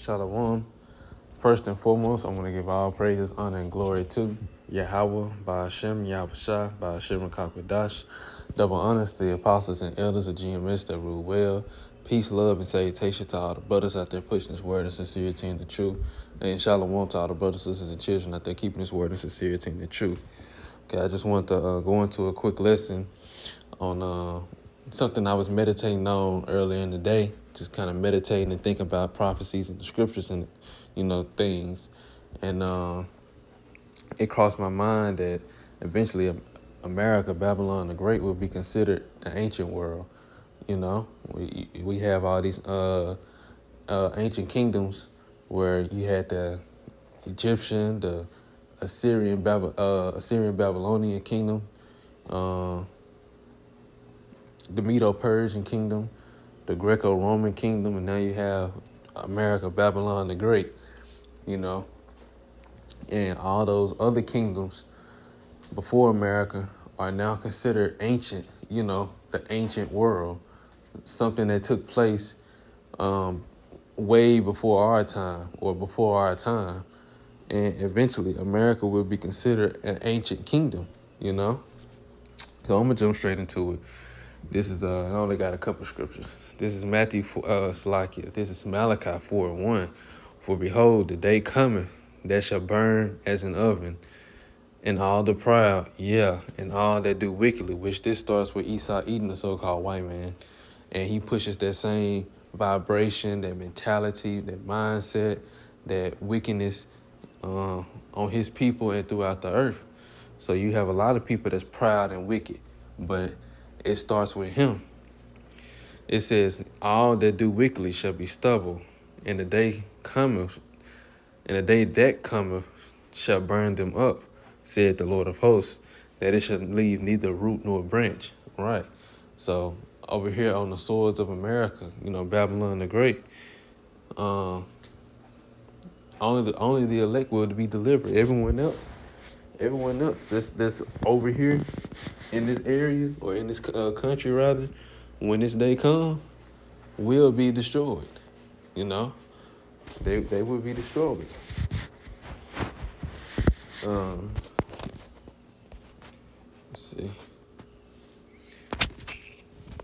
Shalom. First and foremost, I want to give all praises, honor, and glory to Yahweh, Ba'ashem, Yahushua, Ba'ashem, Rakakwadash. Double honors to the apostles and elders of GMS that rule well. Peace, love, and salutation to all the brothers out there pushing this word and sincerity and the truth. And shalom to all the brothers, sisters, and children out there keeping this word and sincerity and the truth. Okay, I just want to go into a quick lesson on something I was meditating on earlier in the day, just kind of meditating and thinking about prophecies and the scriptures and, things. And it crossed my mind that eventually America, Babylon the Great, will be considered the ancient world. We have all these ancient kingdoms where you had the Egyptian, the Assyrian Babylonian kingdom, the Medo-Persian kingdom, the Greco-Roman kingdom, and now you have America, Babylon the Great, and all those other kingdoms before America are now considered ancient, the ancient world, something that took place way before our time or before our time. And eventually America will be considered an ancient kingdom, So I'm going to jump straight into it. This is, I only got a couple scriptures. This is This is Malachi 4:1. For behold, the day cometh that shall burn as an oven, and all the proud, and all that do wickedly, which this starts with Esau Edom, the so-called white man. And he pushes that same vibration, that mentality, that mindset, that wickedness on his people and throughout the earth. So you have a lot of people that's proud and wicked, but it starts with him. It says, all that do wickedly shall be stubble, and the day that cometh shall burn them up, said the Lord of hosts, that it shall leave neither root nor branch. Right. So over here on the swords of America, Babylon the Great, only the elect will be delivered. Everyone else that's over here in this area or in this country rather, when this day comes, will be destroyed. They will be destroyed. Let's see.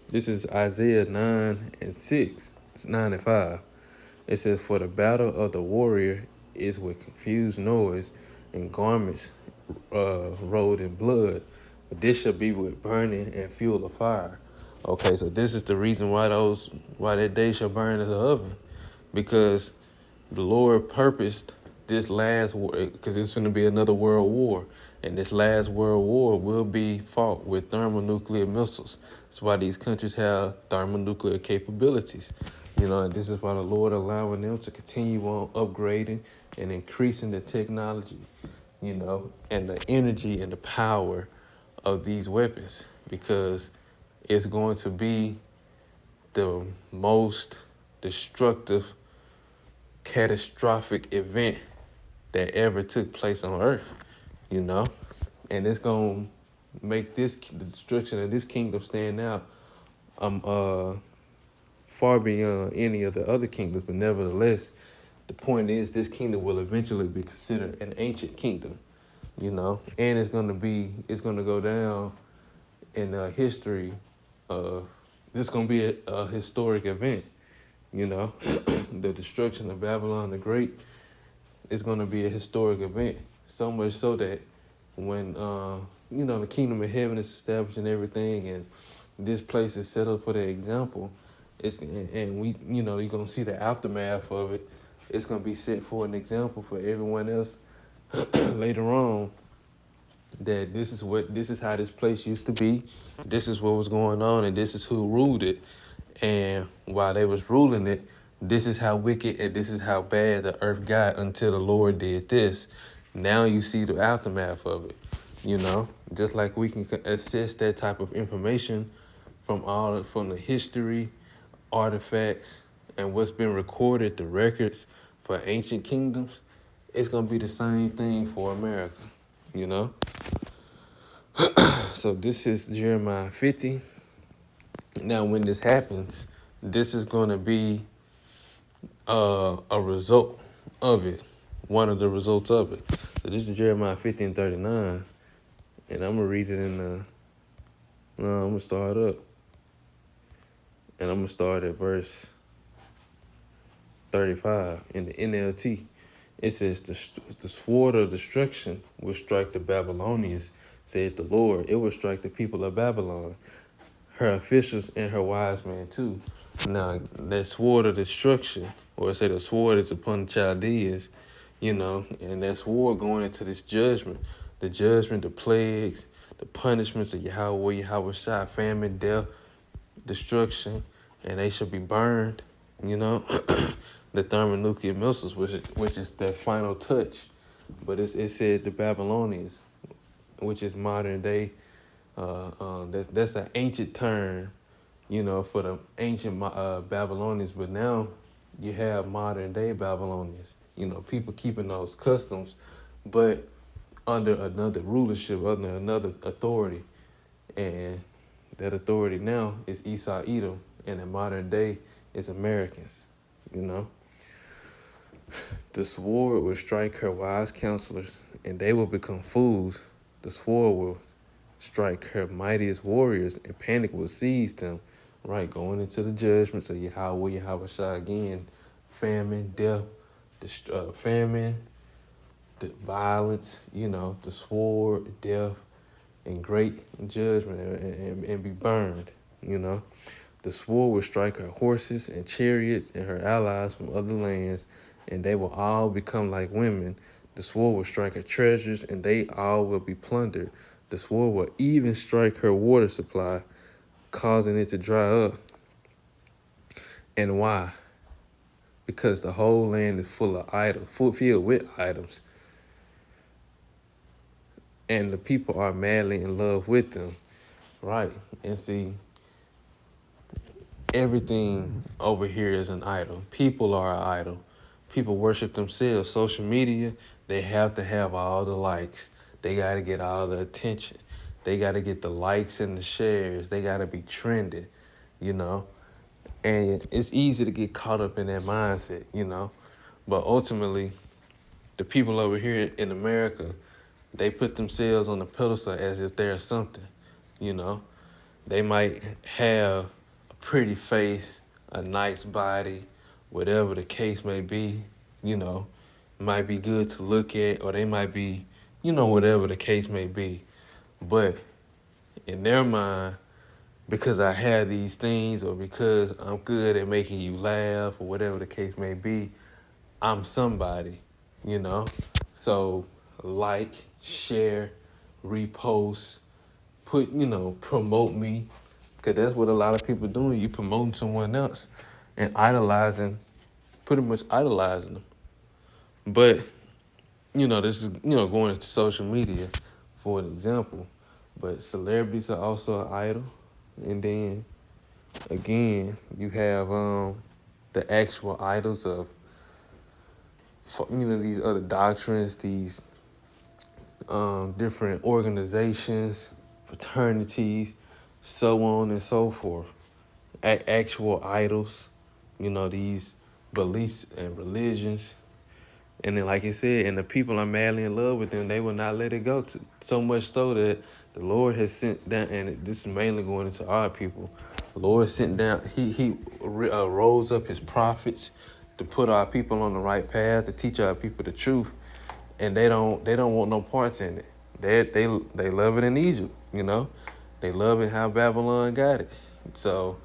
This is Isaiah 9:6. It's 9 and 5. It says, for the battle of the warrior is with confused noise and garments rolled in blood, but this shall be with burning and fuel of fire. Okay, so this is the reason why that day shall burn as an oven, because the Lord purposed this last war, because it's going to be another world war, and this last world war will be fought with thermonuclear missiles. That's why these countries have thermonuclear capabilities. And this is why the Lord allowing them to continue on upgrading and increasing the technology, and the energy and the power of these weapons, because it's going to be the most destructive, catastrophic event that ever took place on Earth, and it's going to make the destruction of this kingdom stand out far beyond any of the other kingdoms. But nevertheless, the point is this kingdom will eventually be considered an ancient kingdom, and it's going to go down in history. This is going to be a historic event, the destruction of Babylon the Great is going to be a historic event, so much so that when the kingdom of heaven is established and everything, and this place is set up for the example, you're gonna see the aftermath of it. It's gonna be set for an example for everyone else later on, that this is how this place used to be, this is what was going on, and this is who ruled it. And while they was ruling it, this is how wicked and this is how bad the earth got until the Lord did this. Now you see the aftermath of it, just like we can assess that type of information from the history, artifacts, and what's been recorded, the records for ancient kingdoms. It's going to be the same thing for America, So this is Jeremiah 50. Now, when this happens, this is going to be a result of it, one of the results of it. So this is Jeremiah 50:39, and I'm gonna read it in the. No, I'm gonna start up, and I'm gonna start at verse 35 in the NLT. It says, the sword of destruction will strike the Babylonians, said the Lord. It will strike the people of Babylon, her officials and her wise men too. Now, that sword of destruction, or say the sword is upon the Chaldeans, and that sword going into this judgment, the plagues, the punishments of Yahweh Shai, famine, death, destruction, and they shall be burned, the thermonuclear missiles, which is the final touch. But it said the Babylonians, which is modern day. That's an ancient term, for the ancient Babylonians. But now you have modern day Babylonians. People keeping those customs, but under another rulership, under another authority, and that authority now is Esau Edom, and in modern day is Americans. The sword will strike her wise counselors, and they will become fools. The sword will strike her mightiest warriors, and panic will seize them. Right, going into the judgments of Yahweh Shai again, famine, death, the violence, the sword, death, and great judgment, and be burned. The sword will strike her horses and chariots and her allies from other lands, and they will all become like women. The sword will strike her treasures, and they all will be plundered. The sword will even strike her water supply, causing it to dry up. And why? Because the whole land is full of idols, filled with items, and the people are madly in love with them. Right, and see, everything over here is an idol. People are an idol. People worship themselves. Social media, they have to have all the likes. They got to get all the attention. They got to get the likes and the shares. They got to be trending, And it's easy to get caught up in that mindset, But ultimately, the people over here in America, they put themselves on the pedestal as if they're something, They might have a pretty face, a nice body, whatever the case may be, might be good to look at, or they might be, whatever the case may be. But in their mind, because I have these things, or because I'm good at making you laugh, or whatever the case may be, I'm somebody, So like, share, repost, promote me, because that's what a lot of people doing. You promoting someone else and pretty much idolizing them. But, this is, going into social media for an example. But celebrities are also an idol. And then, again, you have the actual idols of, these other doctrines, these different organizations, fraternities, so on and so forth. Actual idols, these beliefs and religions. And then, like I said, and the people are madly in love with them, they will not let it go. So much so that the Lord has sent down, and this is mainly going into our people. The Lord sent down, he rose up his prophets to put our people on the right path, to teach our people the truth. And they don't want no parts in it. They love it in Egypt, They love it how Babylon got it. So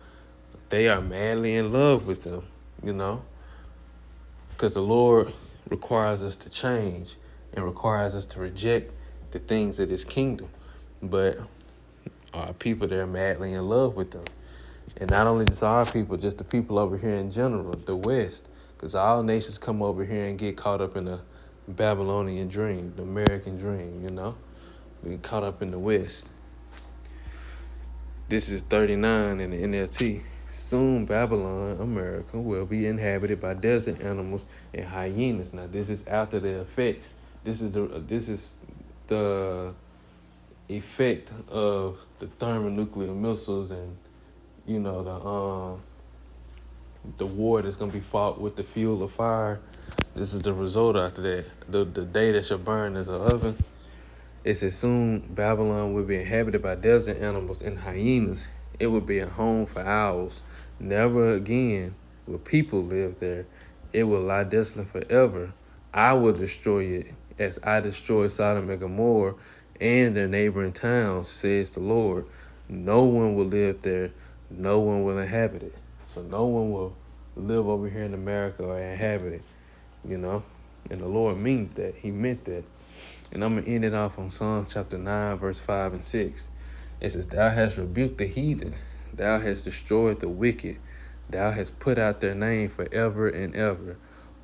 they are madly in love with them, Because the Lord requires us to change and requires us to reject the things of this kingdom. But our people, they're madly in love with them. And not only just our people, just the people over here in general, the West. Because all nations come over here and get caught up in the Babylonian dream, the American dream, We get caught up in the West. This is 39 in the NLT. Soon Babylon, America, will be inhabited by desert animals and hyenas. Now this is after the effects. This is the effect of the thermonuclear missiles and the the war that's gonna be fought with the fuel of fire. This is the result after that. The day that shall burn as an oven. It says soon Babylon will be inhabited by desert animals and hyenas. It will be a home for owls. Never again will people live there. It will lie desolate forever. I will destroy it as I destroyed Sodom and Gomorrah and their neighboring towns, says the Lord. No one will live there. No one will inhabit it. So no one will live over here in America or inhabit it, you know? And the Lord means that. He meant that. And I'm going to end it off on Psalm chapter 9, verse 5 and 6. It says, Thou hast rebuked the heathen. Thou hast destroyed the wicked. Thou hast put out their name forever and ever.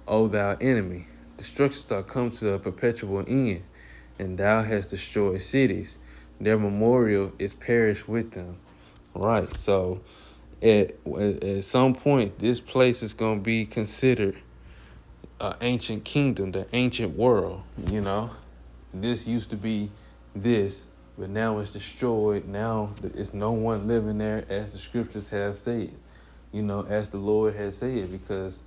O thou enemy, destruction shall come to a perpetual end. And thou hast destroyed cities. Their memorial is perished with them. Right. So at some point, this place is going to be considered an ancient kingdom, the ancient world, you know. This used to be this, but now it's destroyed. Now it's no one living there, as the scriptures have said, you know, as the Lord has said, because,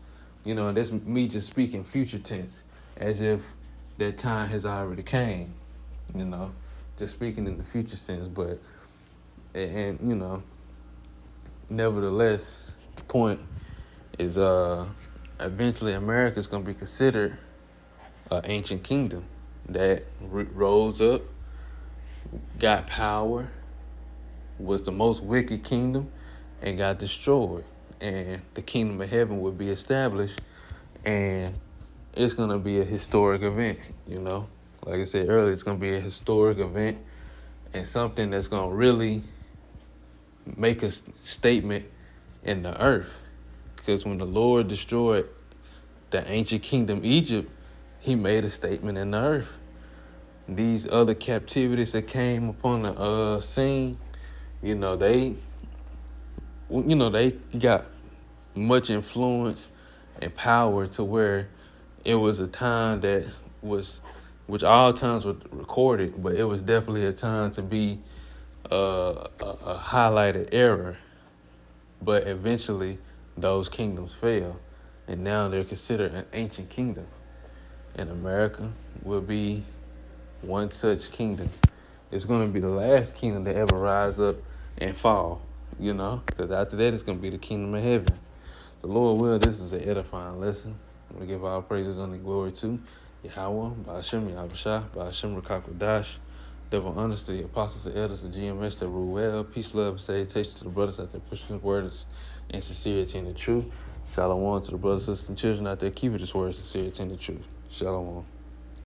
you know, that's me just speaking future tense, as if that time has already came, you know, just speaking in the future sense. But, and you know, nevertheless, the point is, eventually America's going to be considered an ancient kingdom that rose up, got power, was the most wicked kingdom, and got destroyed. And the kingdom of heaven would be established, and it's going to be a historic event, you know. Like I said earlier, it's going to be a historic event and something that's going to really make a statement in the earth. Because when the Lord destroyed the ancient kingdom, Egypt, he made a statement in the earth. These other captivities that came upon the scene, you know, they got much influence and power to where it was a time that was, which all times were recorded, but it was definitely a time to be a highlighted era. But eventually, those kingdoms fell, and now they're considered an ancient kingdom. And America will be one such kingdom. It's going to be the last kingdom to ever rise up and fall, you know, because after that, it's going to be the kingdom of heaven. The Lord will, this is an edifying lesson. I'm going to give all praises and glory to Yahweh, Ba'ashem, Yahushua, Ba'ashem, Rakakwadash, Devil Honesty, Apostles and Elders of GMS that rule well. Peace, love, and salutation to the brothers out there pushing his words and sincerity in the truth. Shalom to the brothers, sisters, and children out there keeping his words, sincerity in the truth. Shalom.